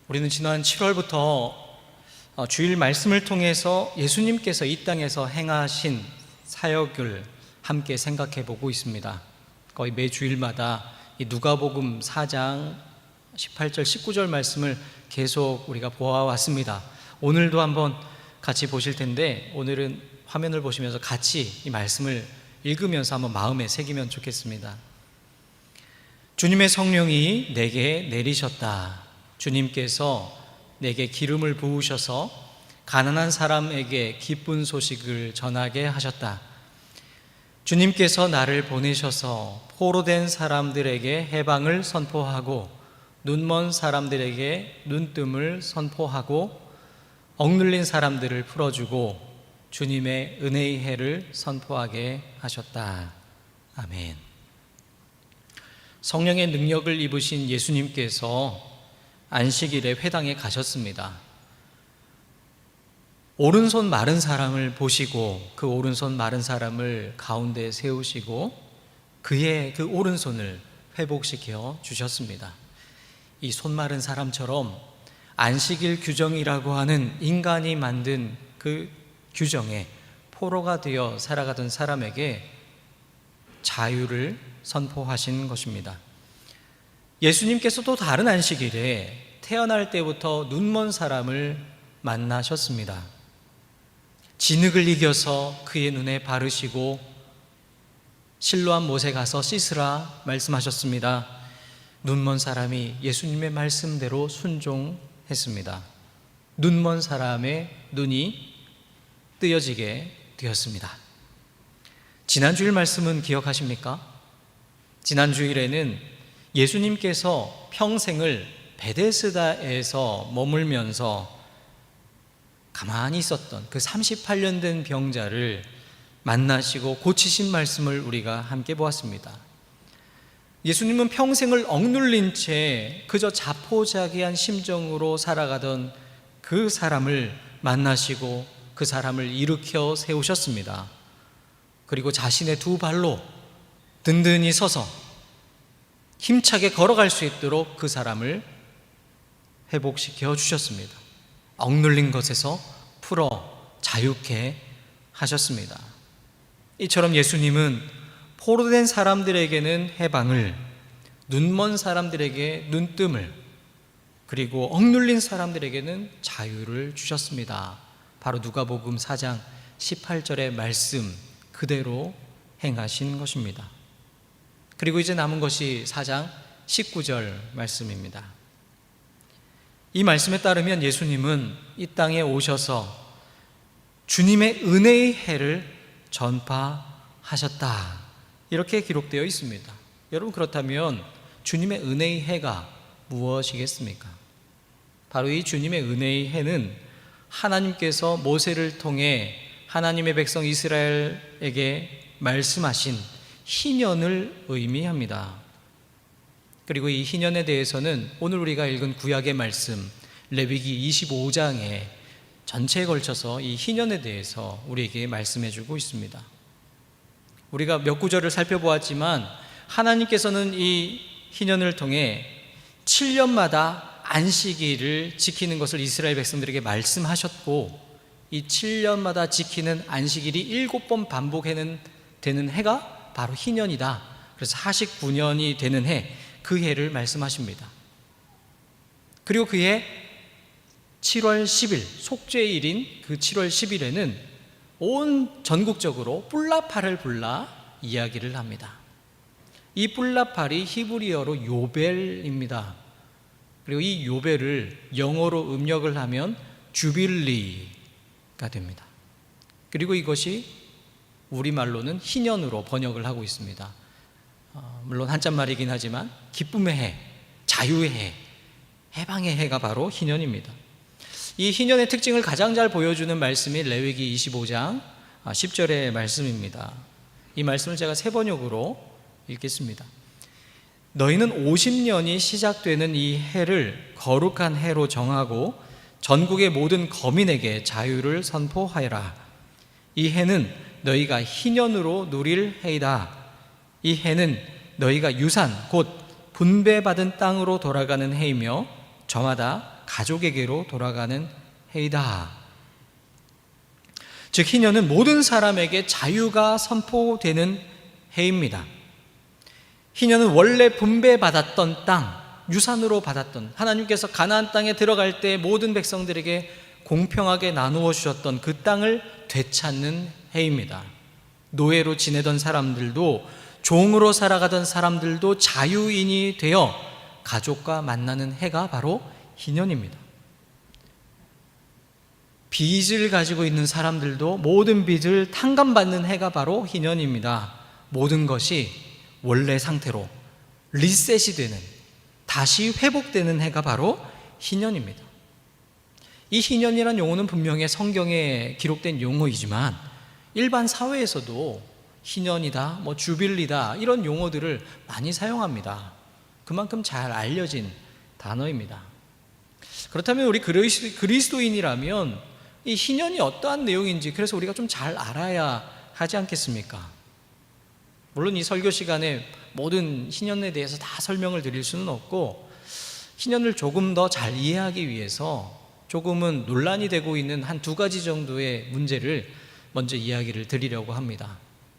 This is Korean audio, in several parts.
우리는 지난 7월부터 주일 말씀을 통해서 예수님께서 이 땅에서 행하신 사역을 함께 생각해 보고 있습니다. 거의 매 주일마다 이 누가복음 4장 18절 19절 말씀을 계속 우리가 보아왔습니다. 오늘도 한번 같이 보실 텐데, 오늘은 화면을 보시면서 같이 이 말씀을 읽으면서 한번 마음에 새기면 좋겠습니다. 주님의 성령이 내게 내리셨다. 주님께서 내게 기름을 부으셔서 가난한 사람에게 기쁜 소식을 전하게 하셨다. 주님께서 나를 보내셔서 포로된 사람들에게 해방을 선포하고 눈먼 사람들에게 눈뜸을 선포하고 억눌린 사람들을 풀어주고 주님의 은혜의 해를 선포하게 하셨다. 아멘. 성령의 능력을 입으신 예수님께서 안식일에 회당에 가셨습니다. 오른손 마른 사람을 보시고 그 오른손 마른 사람을 가운데 세우시고 그의 그 오른손을 회복시켜 주셨습니다. 이 손 마른 사람처럼 안식일 규정이라고 하는 인간이 만든 그 규정에 포로가 되어 살아가던 사람에게 자유를 선포하신 것입니다. 예수님께서 또 다른 안식일에 태어날 때부터 눈먼 사람을 만나셨습니다. 진흙을 이겨서 그의 눈에 바르시고 실로암 못에 가서 씻으라 말씀하셨습니다. 눈먼 사람이 예수님의 말씀대로 순종했습니다. 눈먼 사람의 눈이 뜨여지게 되었습니다. 지난주일 말씀은 기억하십니까? 지난주일에는 예수님께서 평생을 베데스다에서 머물면서 가만히 있었던 그 38년 된 병자를 만나시고 고치신 말씀을 우리가 함께 보았습니다. 예수님은 평생을 억눌린 채 그저 자포자기한 심정으로 살아가던 그 사람을 만나시고 그 사람을 일으켜 세우셨습니다. 그리고 자신의 두 발로 든든히 서서 힘차게 걸어갈 수 있도록 그 사람을 회복시켜 주셨습니다. 억눌린 것에서 풀어 자유케 하셨습니다. 이처럼 예수님은 포로된 사람들에게는 해방을, 눈먼 사람들에게 눈뜸을, 그리고 억눌린 사람들에게는 자유를 주셨습니다. 바로 누가복음 4장 18절의 말씀 그대로 행하신 것입니다. 그리고 이제 남은 것이 4장 19절 말씀입니다. 이 말씀에 따르면 예수님은 이 땅에 오셔서 주님의 은혜의 해를 전파하셨다, 이렇게 기록되어 있습니다. 여러분, 그렇다면 주님의 은혜의 해가 무엇이겠습니까? 바로 이 주님의 은혜의 해는 하나님께서 모세를 통해 하나님의 백성 이스라엘에게 말씀하신 희년을 의미합니다. 그리고 이 희년에 대해서는 오늘 우리가 읽은 구약의 말씀 레위기 25장에 전체에 걸쳐서 이 희년에 대해서 우리에게 말씀해 주고 있습니다. 우리가 몇 구절을 살펴보았지만 하나님께서는 이 희년을 통해 7년마다 안식일을 지키는 것을 이스라엘 백성들에게 말씀하셨고, 이 7년마다 지키는 안식일이 7번 반복되는 해가 바로 희년이다. 그래서 49년이 되는 해, 그 해를 말씀하십니다. 그리고 그해 7월 10일, 속죄일인 그 7월 10일에는 온 전국적으로 뿔라팔을 불라 이야기를 합니다. 이 뿔라팔이 히브리어로 요벨입니다. 그리고 이 요벨을 영어로 음력을 하면 주빌리가 됩니다. 그리고 이것이 우리말로는 희년으로 번역을 하고 있습니다. 물론 한자말이긴 하지만 기쁨의 해, 자유의 해, 해방의 해가 바로 희년입니다. 이 희년의 특징을 가장 잘 보여주는 말씀이 레위기 25장 10절의 말씀입니다. 이 말씀을 제가 세 번역으로 읽겠습니다. 너희는 50년이 시작되는 이 해를 거룩한 해로 정하고 전국의 모든 거민에게 자유를 선포하여라. 이 해는 너희가 희년으로 누릴 해이다. 이 해는 너희가 유산 곧 분배받은 땅으로 돌아가는 해이며 저마다 가족에게로 돌아가는 해이다. 즉 희년은 모든 사람에게 자유가 선포되는 해입니다. 희년은 원래 분배받았던 땅, 유산으로 받았던, 하나님께서 가나안 땅에 들어갈 때 모든 백성들에게 공평하게 나누어 주셨던 그 땅을 되찾는 해입니다. 노예로 지내던 사람들도, 종으로 살아가던 사람들도 자유인이 되어 가족과 만나는 해가 바로 희년입니다. 빚을 가지고 있는 사람들도 모든 빚을 탕감받는 해가 바로 희년입니다. 모든 것이 원래 상태로 리셋이 되는, 다시 회복되는 해가 바로 희년입니다. 이 희년이라는 용어는 분명히 성경에 기록된 용어이지만 일반 사회에서도 희년이다, 주빌리다 이런 용어들을 많이 사용합니다. 그만큼 잘 알려진 단어입니다. 그렇다면 우리 그리스도인이라면 이 희년이 어떠한 내용인지 그래서 우리가 좀 잘 알아야 하지 않겠습니까? 물론 이 설교 시간에 모든 희년에 대해서 다 설명을 드릴 수는 없고, 희년을 조금 더 잘 이해하기 위해서 조금은 논란이 되고 있는 한 두 가지 정도의 문제를 먼저 이야기를 드리려고 합니다.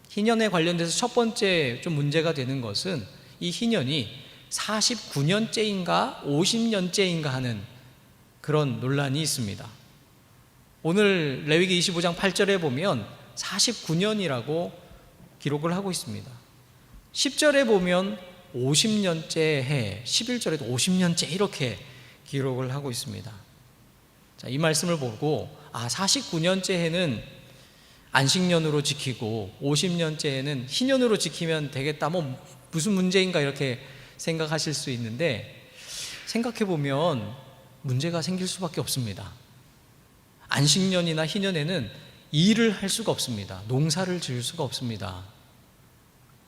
희년에 관련돼서 첫 번째 좀 문제가 되는 것은 이 희년이 49년째인가 50년째인가 하는 그런 논란이 있습니다. 오늘 레위기 25장 8절에 보면 49년이라고 기록을 하고 있습니다. 10절에 보면 50년째 해, 11절에도 50년째 이렇게 기록을 하고 있습니다. 자, 이 말씀을 보고 49년째 해는 안식년으로 지키고 50년째 해는 희년으로 지키면 되겠다, 무슨 문제인가 이렇게 생각하실 수 있는데, 생각해보면 문제가 생길 수밖에 없습니다. 안식년이나 희년에는 일을 할 수가 없습니다. 농사를 지을 수가 없습니다.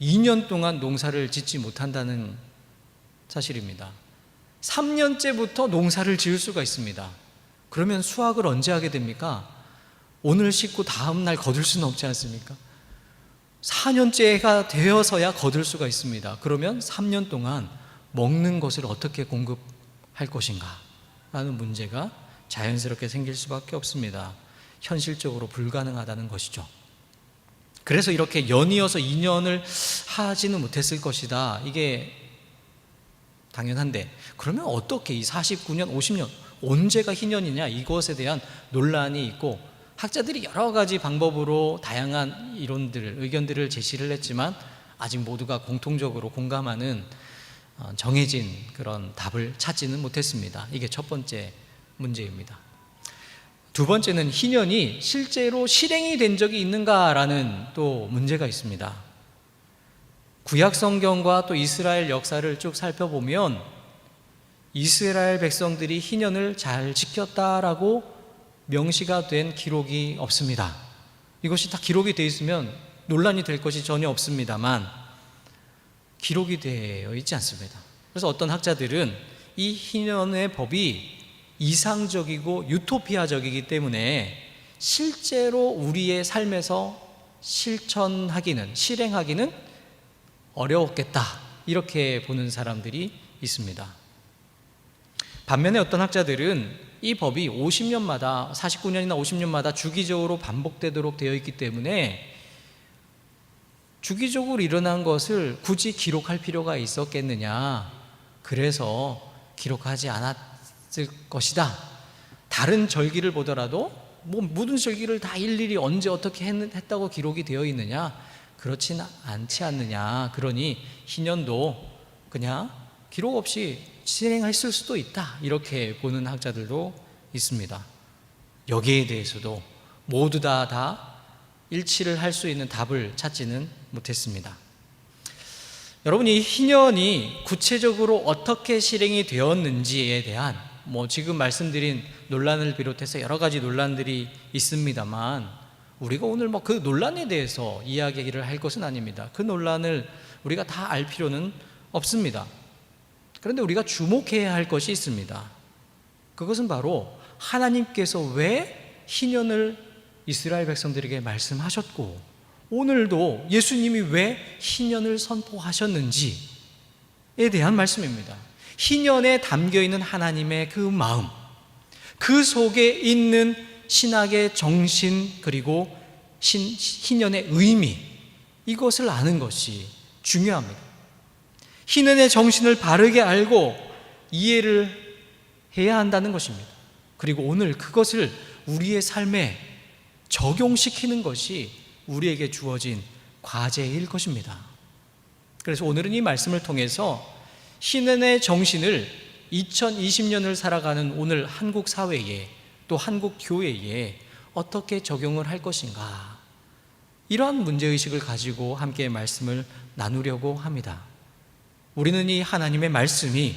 2년 동안 농사를 짓지 못한다는 사실입니다. 3년째부터 농사를 지을 수가 있습니다. 그러면 수확을 언제 하게 됩니까? 오늘 씻고 다음 날 거둘 수는 없지 않습니까? 4년째가 되어서야 거둘 수가 있습니다. 그러면 3년 동안 먹는 것을 어떻게 공급할 것인가 라는 문제가 자연스럽게 생길 수밖에 없습니다. 현실적으로 불가능하다는 것이죠. 그래서 이렇게 연이어서 2년을 하지는 못했을 것이다, 이게 당연한데, 그러면 어떻게 이 49년, 50년 언제가 희년이냐, 이것에 대한 논란이 있고, 학자들이 여러 가지 방법으로 다양한 이론들을, 의견들을 제시를 했지만 아직 모두가 공통적으로 공감하는 정해진 그런 답을 찾지는 못했습니다. 이게 첫 번째 문제입니다. 두 번째는 희년이 실제로 실행이 된 적이 있는가라는 또 문제가 있습니다. 구약 성경과 또 이스라엘 역사를 쭉 살펴보면 이스라엘 백성들이 희년을 잘 지켰다라고 명시가 된 기록이 없습니다. 이것이 다 기록이 되어 있으면 논란이 될 것이 전혀 없습니다만 기록이 되어 있지 않습니다. 그래서 어떤 학자들은 이 희년의 법이 이상적이고 유토피아적이기 때문에 실제로 우리의 삶에서 실행하기는 어려웠겠다, 이렇게 보는 사람들이 있습니다. 반면에 어떤 학자들은 이 법이 50년마다, 49년이나 50년마다 주기적으로 반복되도록 되어 있기 때문에 주기적으로 일어난 것을 굳이 기록할 필요가 있었겠느냐, 그래서 기록하지 않았을 것이다. 다른 절기를 보더라도 모든 절기를 다 일일이 언제 어떻게 했다고 기록이 되어 있느냐, 그렇진 않지 않느냐. 그러니 희년도 그냥 기록 없이 실행했을 수도 있다, 이렇게 보는 학자들도 있습니다. 여기에 대해서도 모두 다 일치를 할 수 있는 답을 찾지는 못했습니다. 여러분, 이 희년이 구체적으로 어떻게 실행이 되었는지에 대한 지금 말씀드린 논란을 비롯해서 여러 가지 논란들이 있습니다만, 우리가 오늘 그 논란에 대해서 이야기를 할 것은 아닙니다. 그 논란을 우리가 다 알 필요는 없습니다. 그런데 우리가 주목해야 할 것이 있습니다. 그것은 바로 하나님께서 왜 희년을 이스라엘 백성들에게 말씀하셨고, 오늘도 예수님이 왜 희년을 선포하셨는지에 대한 말씀입니다. 희년에 담겨있는 하나님의 그 마음, 그 속에 있는 신학의 정신, 그리고 희년의 의미, 이것을 아는 것이 중요합니다. 희년의 정신을 바르게 알고 이해를 해야 한다는 것입니다. 그리고 오늘 그것을 우리의 삶에 적용시키는 것이 우리에게 주어진 과제일 것입니다. 그래서 오늘은 이 말씀을 통해서 희년의 정신을 2020년을 살아가는 오늘 한국 사회에, 또 한국 교회에 어떻게 적용을 할 것인가, 이러한 문제의식을 가지고 함께 말씀을 나누려고 합니다. 우리는 이 하나님의 말씀이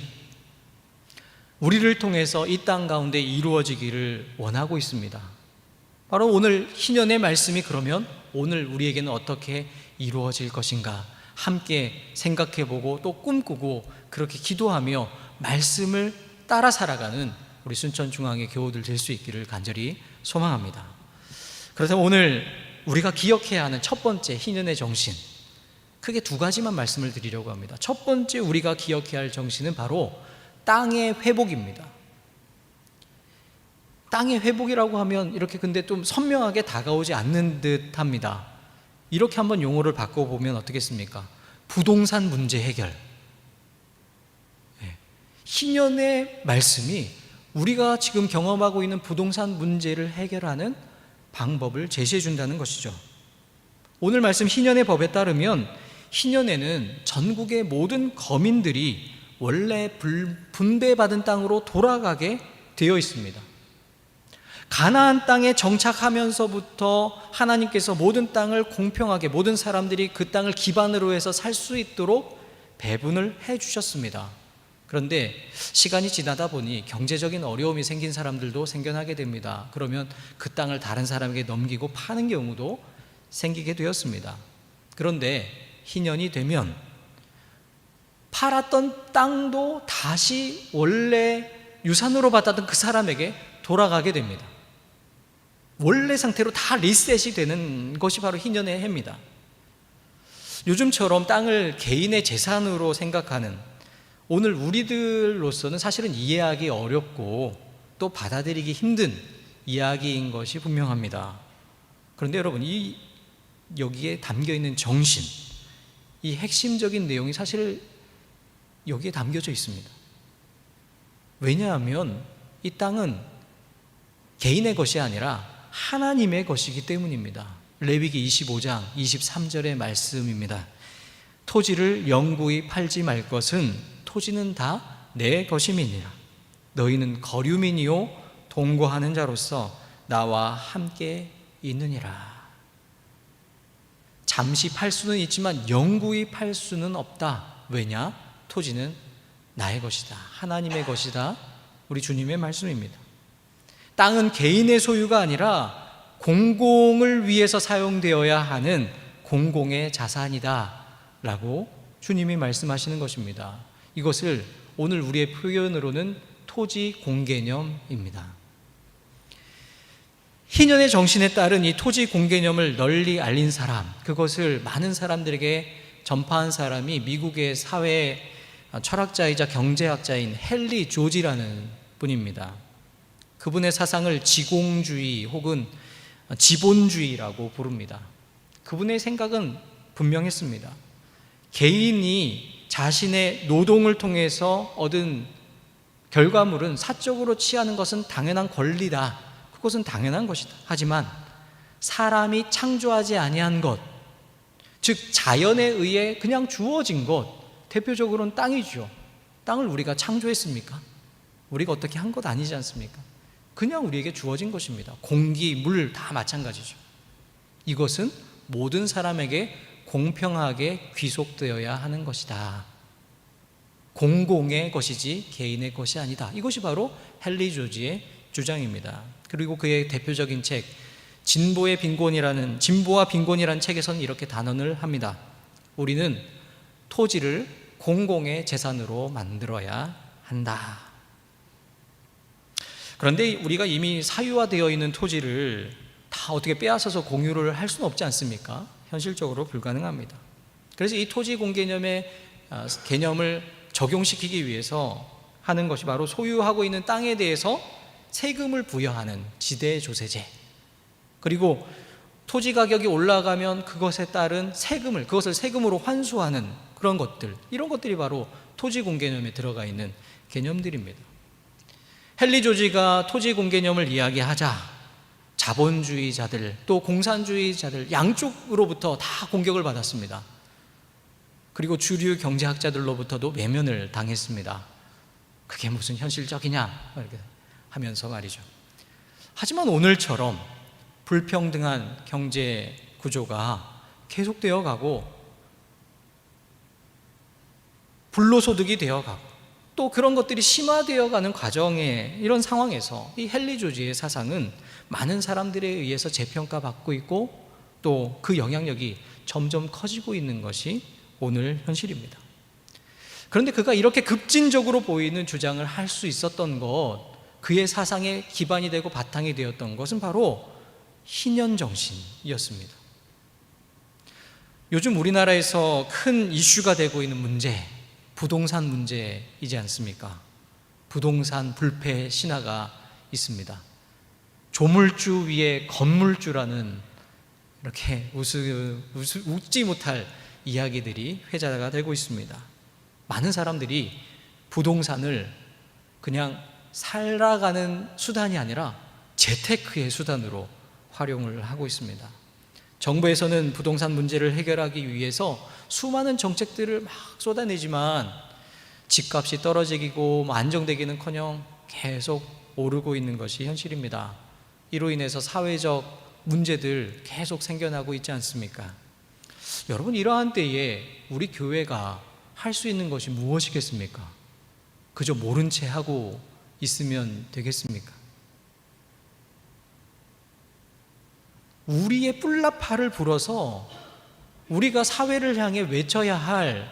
우리를 통해서 이 땅 가운데 이루어지기를 원하고 있습니다. 바로 오늘 희년의 말씀이 그러면 오늘 우리에게는 어떻게 이루어질 것인가 함께 생각해보고 또 꿈꾸고 그렇게 기도하며 말씀을 따라 살아가는 우리 순천중앙의 교우들 될 수 있기를 간절히 소망합니다. 그래서 오늘 우리가 기억해야 하는 첫 번째 희년의 정신, 크게 두 가지만 말씀을 드리려고 합니다. 첫 번째 우리가 기억해야 할 정신은 바로 땅의 회복입니다. 땅의 회복이라고 하면 이렇게 근데 좀 선명하게 다가오지 않는 듯 합니다. 이렇게 한번 용어를 바꿔보면 어떻겠습니까? 부동산 문제 해결. 희년의 말씀이 우리가 지금 경험하고 있는 부동산 문제를 해결하는 방법을 제시해 준다는 것이죠. 오늘 말씀 희년의 법에 따르면 희년에는 전국의 모든 거민들이 원래 분배받은 땅으로 돌아가게 되어 있습니다. 가나안 땅에 정착하면서부터 하나님께서 모든 땅을 공평하게 모든 사람들이 그 땅을 기반으로 해서 살 수 있도록 배분을 해 주셨습니다. 그런데 시간이 지나다 보니 경제적인 어려움이 생긴 사람들도 생겨나게 됩니다. 그러면 그 땅을 다른 사람에게 넘기고 파는 경우도 생기게 되었습니다. 그런데 희년이 되면 팔았던 땅도 다시 원래 유산으로 받았던 그 사람에게 돌아가게 됩니다. 원래 상태로 다 리셋이 되는 것이 바로 희년의 해입니다. 요즘처럼 땅을 개인의 재산으로 생각하는 오늘 우리들로서는 사실은 이해하기 어렵고 또 받아들이기 힘든 이야기인 것이 분명합니다. 그런데 여러분, 여기에 담겨있는 정신, 이 핵심적인 내용이 사실 여기에 담겨져 있습니다. 왜냐하면 이 땅은 개인의 것이 아니라 하나님의 것이기 때문입니다. 레위기 25장 23절의 말씀입니다. 토지를 영구히 팔지 말 것은 토지는 다 내 것임이니라. 너희는 거류민이요 동거하는 자로서 나와 함께 있느니라. 잠시 팔 수는 있지만 영구히 팔 수는 없다. 왜냐? 토지는 나의 것이다. 하나님의 것이다. 우리 주님의 말씀입니다. 땅은 개인의 소유가 아니라 공공을 위해서 사용되어야 하는 공공의 자산이다 라고 주님이 말씀하시는 것입니다. 이것을 오늘 우리의 표현으로는 토지 공개념입니다. 희년의 정신에 따른 이 토지 공개념을 널리 알린 사람, 그것을 많은 사람들에게 전파한 사람이 미국의 사회 철학자이자 경제학자인 헨리 조지라는 분입니다. 그분의 사상을 지공주의 혹은 지본주의라고 부릅니다. 그분의 생각은 분명했습니다. 개인이 자신의 노동을 통해서 얻은 결과물은 사적으로 취하는 것은 당연한 권리다. 그것은 당연한 것이다. 하지만 사람이 창조하지 아니한 것, 즉 자연에 의해 그냥 주어진 것, 대표적으로는 땅이죠. 땅을 우리가 창조했습니까? 우리가 어떻게 한 것 아니지 않습니까? 그냥 우리에게 주어진 것입니다. 공기, 물 다 마찬가지죠. 이것은 모든 사람에게 공평하게 귀속되어야 하는 것이다. 공공의 것이지 개인의 것이 아니다. 이것이 바로 헨리 조지의 주장입니다. 그리고 그의 대표적인 책 진보와 빈곤이라는 책에서는 이렇게 단언을 합니다. 우리는 토지를 공공의 재산으로 만들어야 한다. 그런데 우리가 이미 사유화되어 있는 토지를 다 어떻게 빼앗아서 공유를 할 수는 없지 않습니까? 현실적으로 불가능합니다. 그래서 이 토지 공개념의 개념을 적용시키기 위해서 하는 것이 바로 소유하고 있는 땅에 대해서 세금을 부여하는 지대조세제, 그리고 토지 가격이 올라가면 그것에 따른 세금을, 그것을 세금으로 환수하는 그런 것들, 이런 것들이 바로 토지 공개념에 들어가 있는 개념들입니다. 헨리 조지가 토지 공개념을 이야기하자 자본주의자들 또 공산주의자들 양쪽으로부터 다 공격을 받았습니다. 그리고 주류 경제학자들로부터도 외면을 당했습니다. 그게 무슨 현실적이냐 이렇게 하면서 말이죠. 하지만 오늘처럼 불평등한 경제 구조가 계속되어 가고 불로소득이 되어 가고 또 그런 것들이 심화되어 가는 과정에 이런 상황에서 이 헨리 조지의 사상은 많은 사람들에 의해서 재평가받고 있고 또 그 영향력이 점점 커지고 있는 것이 오늘 현실입니다. 그런데 그가 이렇게 급진적으로 보이는 주장을 할 수 있었던 것, 그의 사상의 기반이 되고 바탕이 되었던 것은 바로 희년정신이었습니다. 요즘 우리나라에서 큰 이슈가 되고 있는 문제, 부동산 문제이지 않습니까? 부동산 불패 신화가 있습니다. 조물주 위에 건물주라는 이렇게 웃지 못할 이야기들이 회자가 되고 있습니다. 많은 사람들이 부동산을 그냥 살아가는 수단이 아니라 재테크의 수단으로 활용을 하고 있습니다. 정부에서는 부동산 문제를 해결하기 위해서 수많은 정책들을 막 쏟아내지만 집값이 떨어지고 안정되기는커녕 계속 오르고 있는 것이 현실입니다. 이로 인해서 사회적 문제들 계속 생겨나고 있지 않습니까? 여러분, 이러한 때에 우리 교회가 할 수 있는 것이 무엇이겠습니까? 그저 모른 채 하고 있으면 되겠습니까? 우리의 뿔나파를 불어서 우리가 사회를 향해 외쳐야 할,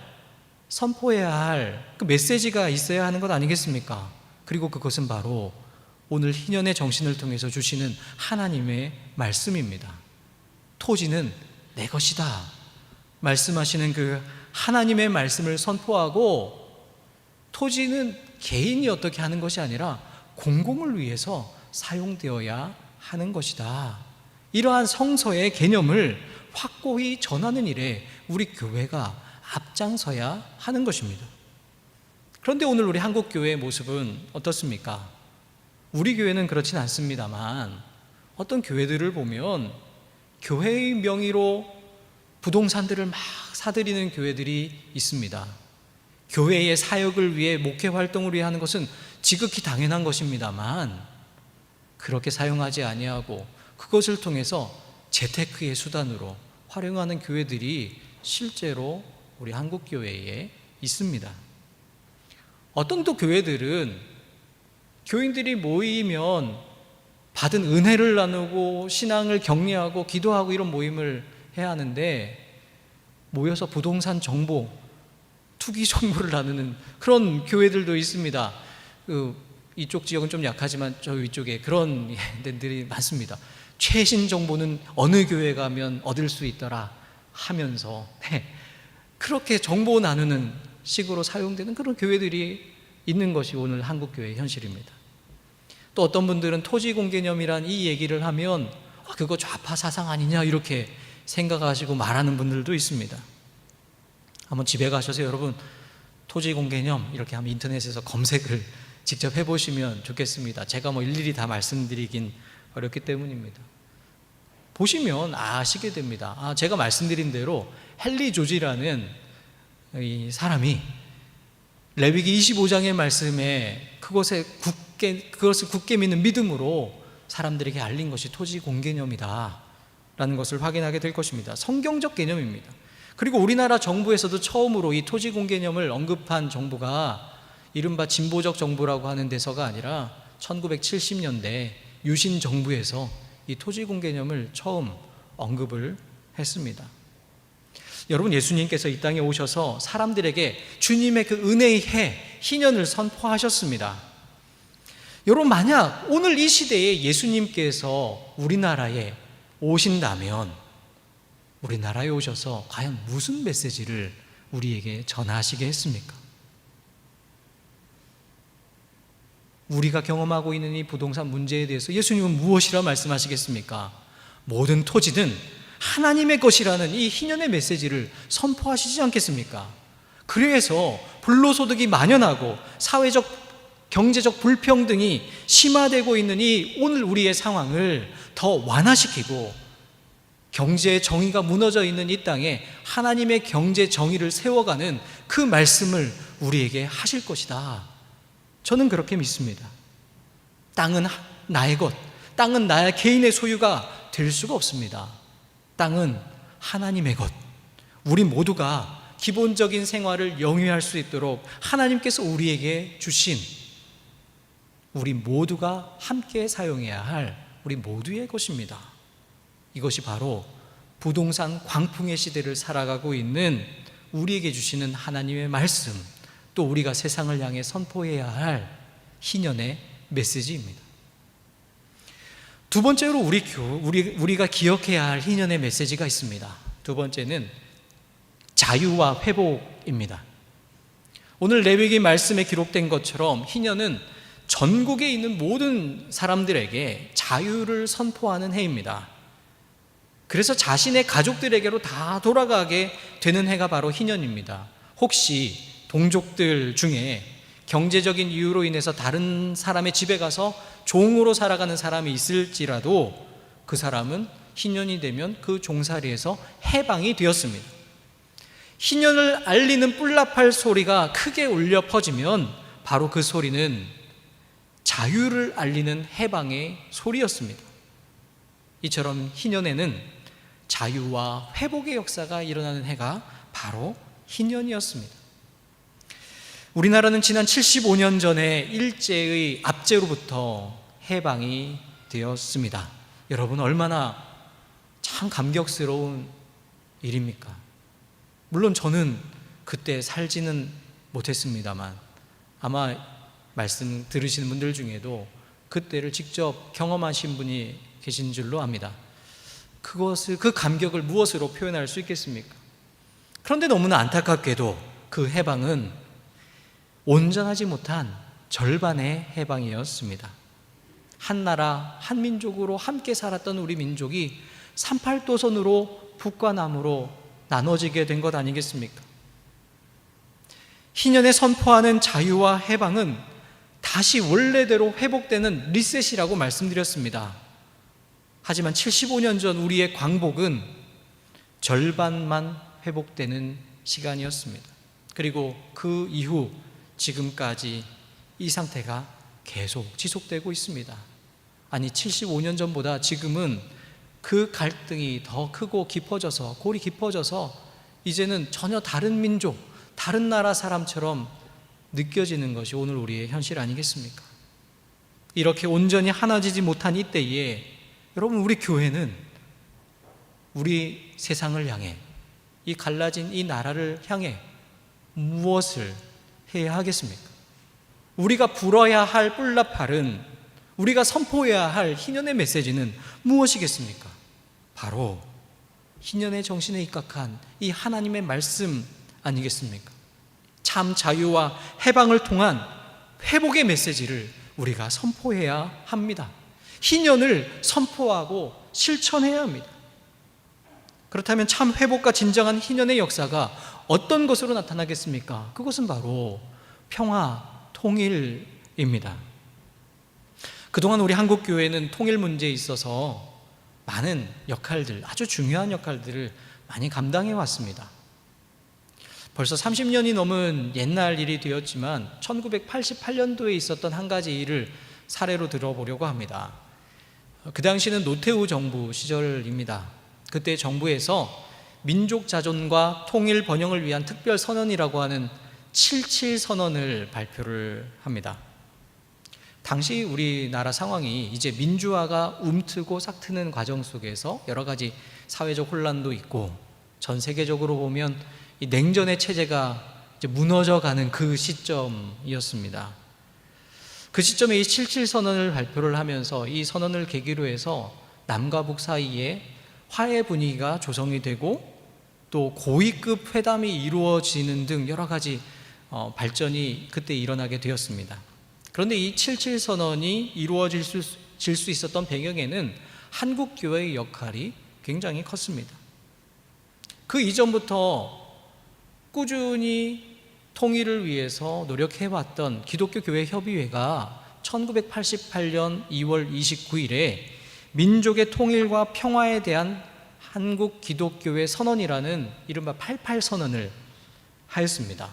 선포해야 할 그 메시지가 있어야 하는 것 아니겠습니까? 그리고 그것은 바로 오늘 희년의 정신을 통해서 주시는 하나님의 말씀입니다. 토지는 내 것이다 말씀하시는 그 하나님의 말씀을 선포하고, 토지는 개인이 어떻게 하는 것이 아니라 공공을 위해서 사용되어야 하는 것이다, 이러한 성서의 개념을 확고히 전하는 일에 우리 교회가 앞장서야 하는 것입니다. 그런데 오늘 우리 한국교회의 모습은 어떻습니까? 우리 교회는 그렇진 않습니다만 어떤 교회들을 보면 교회의 명의로 부동산들을 막 사들이는 교회들이 있습니다. 교회의 사역을 위해 목회 활동을 위해 하는 것은 지극히 당연한 것입니다만 그렇게 사용하지 아니하고 그것을 통해서 재테크의 수단으로 활용하는 교회들이 실제로 우리 한국교회에 있습니다. 어떤 또 교회들은 교인들이 모이면 받은 은혜를 나누고 신앙을 격려하고 기도하고 이런 모임을 해야 하는데 모여서 부동산 정보, 투기 정보를 나누는 그런 교회들도 있습니다. 이쪽 지역은 좀 약하지만 저 위쪽에 그런 데들이 많습니다. 최신 정보는 어느 교회 가면 얻을 수 있더라 하면서 그렇게 정보 나누는 식으로 사용되는 그런 교회들이 있는 것이 오늘 한국교회의 현실입니다. 또 어떤 분들은 토지공개념이란 이 얘기를 하면 그거 좌파 사상 아니냐 이렇게 생각하시고 말하는 분들도 있습니다. 한번 집에 가셔서 여러분 토지공개념 이렇게 하면 인터넷에서 검색을 직접 해보시면 좋겠습니다. 제가 일일이 다 말씀드리긴 어렵기 때문입니다. 보시면 아시게 됩니다. 제가 말씀드린 대로 헨리 조지라는 이 사람이 레위기 25장의 말씀에 그것을 굳게 믿는 믿음으로 사람들에게 알린 것이 토지공개념이다 라는 것을 확인하게 될 것입니다. 성경적 개념입니다. 그리고 우리나라 정부에서도 처음으로 이 토지공개념을 언급한 정부가 이른바 진보적 정부라고 하는 데서가 아니라 1970년대 유신 정부에서 이 토지공개념을 처음 언급을 했습니다. 여러분, 예수님께서 이 땅에 오셔서 사람들에게 주님의 그 은혜의 해, 희년을 선포하셨습니다. 여러분, 만약 오늘 이 시대에 예수님께서 우리나라에 오신다면 우리나라에 오셔서 과연 무슨 메시지를 우리에게 전하시게 했습니까? 우리가 경험하고 있는 이 부동산 문제에 대해서 예수님은 무엇이라 말씀하시겠습니까? 모든 토지는 하나님의 것이라는 이 희년의 메시지를 선포하시지 않겠습니까? 그래서 불로소득이 만연하고 사회적 경제적 불평등이 심화되고 있는 이 오늘 우리의 상황을 더 완화시키고 경제의 정의가 무너져 있는 이 땅에 하나님의 경제 정의를 세워가는 그 말씀을 우리에게 하실 것이다. 저는 그렇게 믿습니다. 땅은 나의 것, 땅은 나의 개인의 소유가 될 수가 없습니다. 땅은 하나님의 것. 우리 모두가 기본적인 생활을 영위할 수 있도록 하나님께서 우리에게 주신, 우리 모두가 함께 사용해야 할 우리 모두의 것입니다. 이것이 바로 부동산 광풍의 시대를 살아가고 있는 우리에게 주시는 하나님의 말씀, 또 우리가 세상을 향해 선포해야 할 희년의 메시지입니다. 두 번째로 우리가 기억해야 할 희년의 메시지가 있습니다. 두 번째는 자유와 회복입니다. 오늘 레위기 말씀에 기록된 것처럼 희년은 전국에 있는 모든 사람들에게 자유를 선포하는 해입니다. 그래서 자신의 가족들에게로 다 돌아가게 되는 해가 바로 희년입니다. 혹시 동족들 중에 경제적인 이유로 인해서 다른 사람의 집에 가서 종으로 살아가는 사람이 있을지라도 그 사람은 희년이 되면 그 종살이에서 해방이 되었습니다. 희년을 알리는 뿔나팔 소리가 크게 울려 퍼지면 바로 그 소리는 자유를 알리는 해방의 소리였습니다. 이처럼 희년에는 자유와 회복의 역사가 일어나는 해가 바로 희년이었습니다. 우리나라는 지난 75년 전에 일제의 압제로부터 해방이 되었습니다. 여러분, 얼마나 참 감격스러운 일입니까? 물론 저는 그때 살지는 못했습니다만 아마 말씀 들으시는 분들 중에도 그때를 직접 경험하신 분이 계신 줄로 압니다. 그 감격을 무엇으로 표현할 수 있겠습니까? 그런데 너무나 안타깝게도 그 해방은 온전하지 못한 절반의 해방이었습니다. 한 나라, 한 민족으로 함께 살았던 우리 민족이 38도선으로 북과 남으로 나눠지게 된 것 아니겠습니까? 희년에 선포하는 자유와 해방은 다시 원래대로 회복되는 리셋이라고 말씀드렸습니다. 하지만 75년 전 우리의 광복은 절반만 회복되는 시간이었습니다. 그리고 그 이후 지금까지 이 상태가 계속 지속되고 있습니다. 아니, 75년 전보다 지금은 그 갈등이 더 크고 깊어져서, 골이 깊어져서 이제는 전혀 다른 민족, 다른 나라 사람처럼 느껴지는 것이 오늘 우리의 현실 아니겠습니까? 이렇게 온전히 하나지지 못한 이때에 여러분, 우리 교회는 우리 세상을 향해, 이 갈라진 이 나라를 향해 무엇을 해야 하겠습니까? 우리가 불어야 할 뿔나팔은, 우리가 선포해야 할 희년의 메시지는 무엇이겠습니까? 바로 희년의 정신에 입각한 이 하나님의 말씀 아니겠습니까? 참 자유와 해방을 통한 회복의 메시지를 우리가 선포해야 합니다. 희년을 선포하고 실천해야 합니다. 그렇다면 참 회복과 진정한 희년의 역사가 어떤 것으로 나타나겠습니까? 그것은 바로 평화, 통일입니다. 그동안 우리 한국교회는 통일 문제에 있어서 많은 역할들, 아주 중요한 역할들을 많이 감당해 왔습니다. 벌써 30년이 넘은 옛날 일이 되었지만 1988년도에 있었던 한 가지 일을 사례로 들어보려고 합니다. 그 당시는 노태우 정부 시절입니다. 그때 정부에서 민족 자존과 통일 번영을 위한 특별 선언이라고 하는 77 선언을 발표를 합니다. 당시 우리나라 상황이 이제 민주화가 움트고 싹트는 과정 속에서 여러 가지 사회적 혼란도 있고 전 세계적으로 보면 이 냉전의 체제가 이제 무너져가는 그 시점이었습니다. 그 시점에 이 77 선언을 발표를 하면서 이 선언을 계기로 해서 남과 북 사이에 화해 분위기가 조성이 되고 또 고위급 회담이 이루어지는 등 여러 가지 발전이 그때 일어나게 되었습니다. 그런데 이 77 선언이 이루어질 수 있었던 배경에는 한국 교회의 역할이 굉장히 컸습니다. 그 이전부터 꾸준히 통일을 위해서 노력해왔던 기독교 교회 협의회가 1988년 2월 29일에 민족의 통일과 평화에 대한 한국 기독교회 선언이라는 이른바 88 선언을 하였습니다.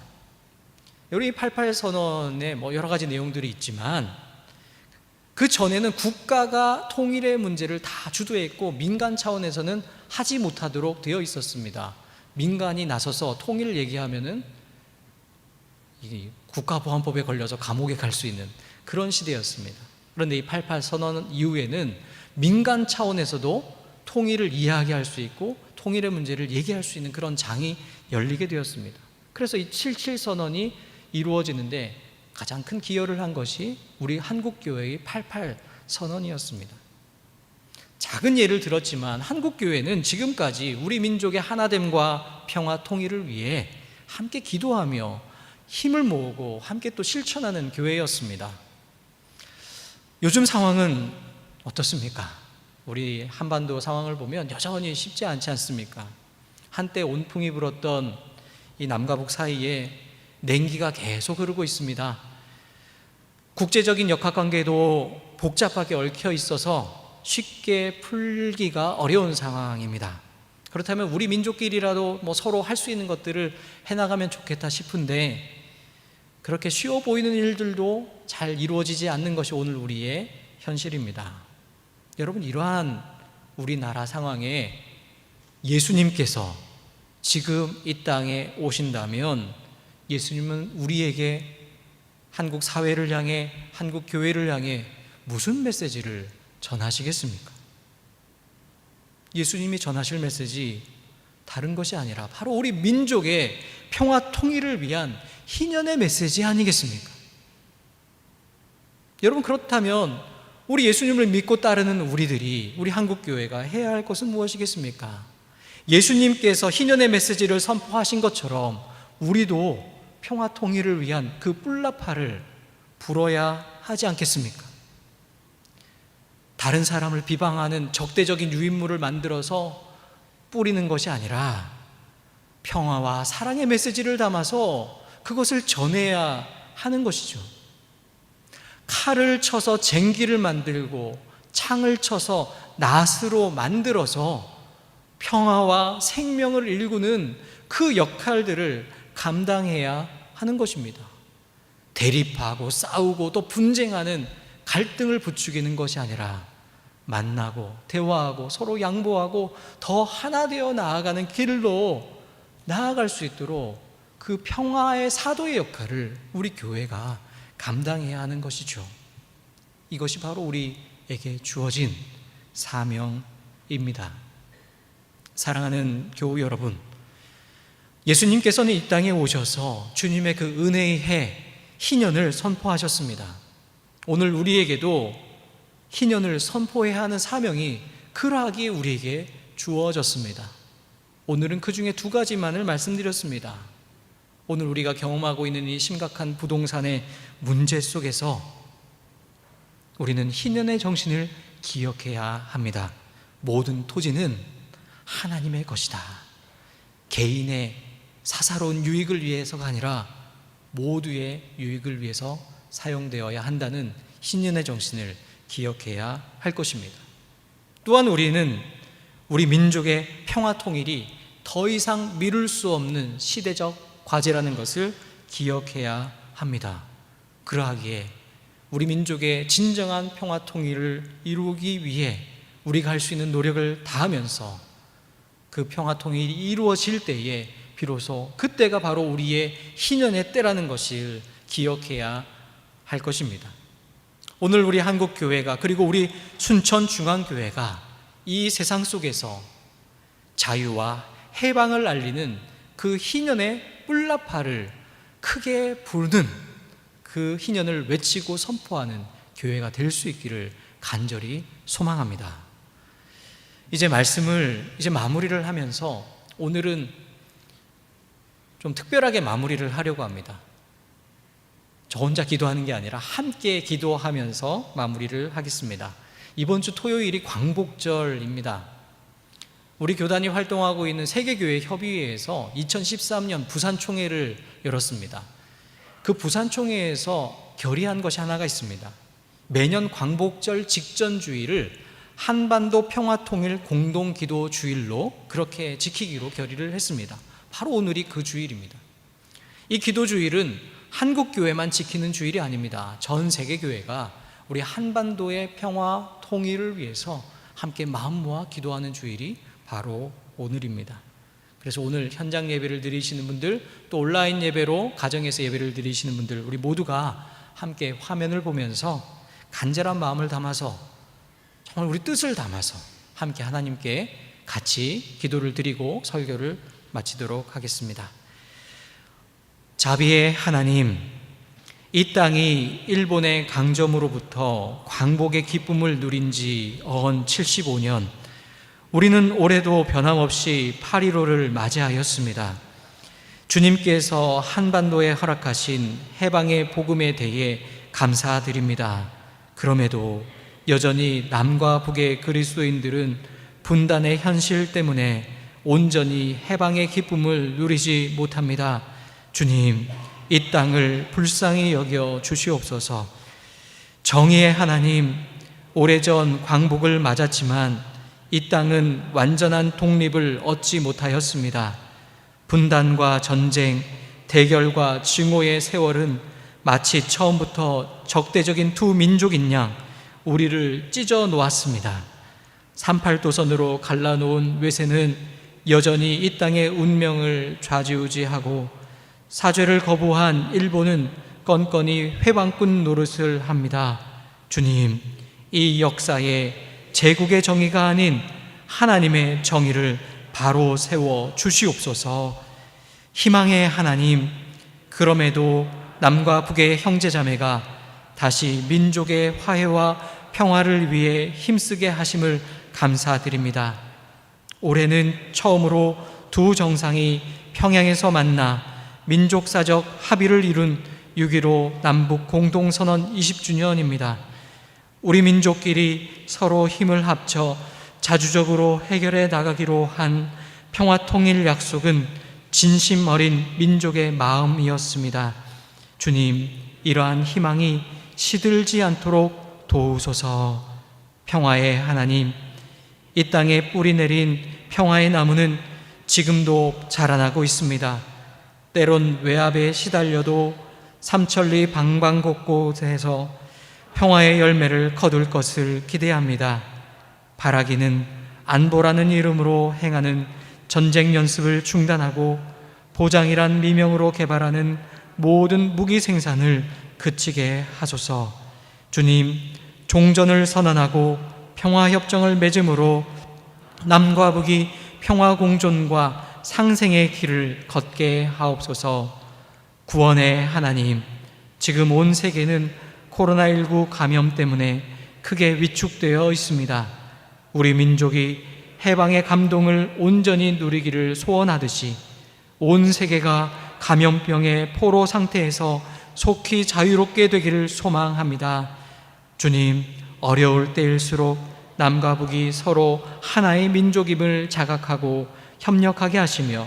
여기 88 선언에 여러 가지 내용들이 있지만 그 전에는 국가가 통일의 문제를 다 주도했고 민간 차원에서는 하지 못하도록 되어 있었습니다. 민간이 나서서 통일을 얘기하면은 이 국가보안법에 걸려서 감옥에 갈 수 있는 그런 시대였습니다. 그런데 이 88 선언 이후에는 민간 차원에서도 통일을 이야기할 수 있고 통일의 문제를 얘기할 수 있는 그런 장이 열리게 되었습니다. 그래서 이 77 선언이 이루어지는데 가장 큰 기여를 한 것이 우리 한국교회의 88 선언이었습니다. 작은 예를 들었지만 한국교회는 지금까지 우리 민족의 하나됨과 평화 통일을 위해 함께 기도하며 힘을 모으고 함께 또 실천하는 교회였습니다. 요즘 상황은 어떻습니까? 우리 한반도 상황을 보면 여전히 쉽지 않지 않습니까? 한때 온풍이 불었던 이 남과 북 사이에 냉기가 계속 흐르고 있습니다. 국제적인 역학관계도 복잡하게 얽혀 있어서 쉽게 풀기가 어려운 상황입니다. 그렇다면 우리 민족끼리라도 서로 할 수 있는 것들을 해나가면 좋겠다 싶은데 그렇게 쉬워 보이는 일들도 잘 이루어지지 않는 것이 오늘 우리의 현실입니다. 여러분, 이러한 우리나라 상황에 예수님께서 지금 이 땅에 오신다면 예수님은 우리에게 한국 사회를 향해, 한국 교회를 향해 무슨 메시지를 전하시겠습니까? 예수님이 전하실 메시지 다른 것이 아니라 바로 우리 민족의 평화 통일을 위한 희년의 메시지 아니겠습니까? 여러분, 그렇다면 우리 예수님을 믿고 따르는 우리들이, 우리 한국교회가 해야 할 것은 무엇이겠습니까? 예수님께서 희년의 메시지를 선포하신 것처럼 우리도 평화 통일을 위한 그 뿔나팔을 불어야 하지 않겠습니까? 다른 사람을 비방하는 적대적인 유인물을 만들어서 뿌리는 것이 아니라 평화와 사랑의 메시지를 담아서 그것을 전해야 하는 것이죠. 칼을 쳐서 쟁기를 만들고 창을 쳐서 낫으로 만들어서 평화와 생명을 일구는 그 역할들을 감당해야 하는 것입니다. 대립하고 싸우고 또 분쟁하는 갈등을 부추기는 것이 아니라 만나고 대화하고 서로 양보하고 더 하나 되어 나아가는 길로 나아갈 수 있도록 그 평화의 사도의 역할을 우리 교회가 감당해야 하는 것이죠. 이것이 바로 우리에게 주어진 사명입니다. 사랑하는 교우 여러분, 예수님께서는 이 땅에 오셔서 주님의 그 은혜의 해 희년을 선포하셨습니다. 오늘 우리에게도 희년을 선포해야 하는 사명이 그러하기에 우리에게 주어졌습니다. 오늘은 그 중에 두 가지만을 말씀드렸습니다. 오늘 우리가 경험하고 있는 이 심각한 부동산의 문제 속에서 우리는 희년의 정신을 기억해야 합니다. 모든 토지는 하나님의 것이다. 개인의 사사로운 유익을 위해서가 아니라 모두의 유익을 위해서 사용되어야 한다는 희년의 정신을 기억해야 할 것입니다. 또한 우리는 우리 민족의 평화 통일이 더 이상 미룰 수 없는 시대적 과제라는 것을 기억해야 합니다. 그러하기에 우리 민족의 진정한 평화 통일을 이루기 위해 우리가 할 수 있는 노력을 다하면서 그 평화 통일이 이루어질 때에 비로소 그때가 바로 우리의 희년의 때라는 것을 기억해야 할 것입니다. 오늘 우리 한국교회가, 그리고 우리 순천중앙교회가 이 세상 속에서 자유와 해방을 알리는 그 희년의 뿔나팔을 크게 부르는 그 희년을 외치고 선포하는 교회가 될 수 있기를 간절히 소망합니다. 이제 말씀을 마무리를 하면서 오늘은 좀 특별하게 마무리를 하려고 합니다. 저 혼자 기도하는 게 아니라 함께 기도하면서 마무리를 하겠습니다. 이번 주 토요일이 광복절입니다. 우리 교단이 활동하고 있는 세계교회 협의회에서 2013년 부산총회를 열었습니다. 그 부산총회에서 결의한 것이 하나가 있습니다. 매년 광복절 직전 주일을 한반도 평화통일 공동기도주일로 그렇게 지키기로 결의를 했습니다. 바로 오늘이 그 주일입니다. 이 기도주일은 한국교회만 지키는 주일이 아닙니다. 전 세계교회가 우리 한반도의 평화 통일을 위해서 함께 마음 모아 기도하는 주일이 바로 오늘입니다. 그래서 오늘 현장 예배를 드리시는 분들, 또 온라인 예배로 가정에서 예배를 드리시는 분들, 우리 모두가 함께 화면을 보면서 간절한 마음을 담아서, 정말 우리 뜻을 담아서 함께 하나님께 같이 기도를 드리고 설교를 마치도록 하겠습니다. 자비의 하나님, 이 땅이 일본의 강점으로부터 광복의 기쁨을 누린 지 어언 75년, 우리는 올해도 변함없이 8.15를 맞이하였습니다. 주님께서 한반도에 허락하신 해방의 복음에 대해 감사드립니다. 그럼에도 여전히 남과 북의 그리스도인들은 분단의 현실 때문에 온전히 해방의 기쁨을 누리지 못합니다. 주님, 이 땅을 불쌍히 여겨 주시옵소서. 정의의 하나님, 오래전 광복을 맞았지만 이 땅은 완전한 독립을 얻지 못하였습니다. 분단과 전쟁, 대결과 증오의 세월은 마치 처음부터 적대적인 두 민족인 양 우리를 찢어 놓았습니다. 38도선으로 갈라놓은 외세는 여전히 이 땅의 운명을 좌지우지하고 사죄를 거부한 일본은 건건이 회방꾼 노릇을 합니다. 주님, 이 역사에 제국의 정의가 아닌 하나님의 정의를 바로 세워 주시옵소서. 희망의 하나님, 그럼에도 남과 북의 형제자매가 다시 민족의 화해와 평화를 위해 힘쓰게 하심을 감사드립니다. 올해는 처음으로 두 정상이 평양에서 만나 민족사적 합의를 이룬 6.15 남북 공동선언 20주년입니다. 우리 민족끼리 서로 힘을 합쳐 자주적으로 해결해 나가기로 한 평화통일 약속은 진심 어린 민족의 마음이었습니다. 주님, 이러한 희망이 시들지 않도록 도우소서. 평화의 하나님, 이 땅에 뿌리 내린 평화의 나무는 지금도 자라나고 있습니다. 때론 외압에 시달려도 삼천리 방방곳곳에서 평화의 열매를 거둘 것을 기대합니다. 바라기는 안보라는 이름으로 행하는 전쟁 연습을 중단하고 보장이란 미명으로 개발하는 모든 무기 생산을 그치게 하소서. 주님, 종전을 선언하고 평화협정을 맺음으로 남과 북이 평화공존과 상생의 길을 걷게 하옵소서. 구원의 하나님, 지금 온 세계는 코로나19 감염 때문에 크게 위축되어 있습니다. 우리 민족이 해방의 감동을 온전히 누리기를 소원하듯이 온 세계가 감염병의 포로 상태에서 속히 자유롭게 되기를 소망합니다. 주님, 어려울 때일수록 남과 북이 서로 하나의 민족임을 자각하고 협력하게 하시며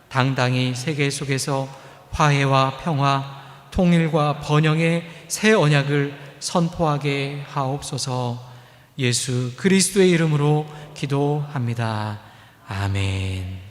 당당히 세계 속에서 화해와 평화, 통일과 번영의 새 언약을 선포하게 하옵소서. 예수 그리스도의 이름으로 기도합니다. 아멘.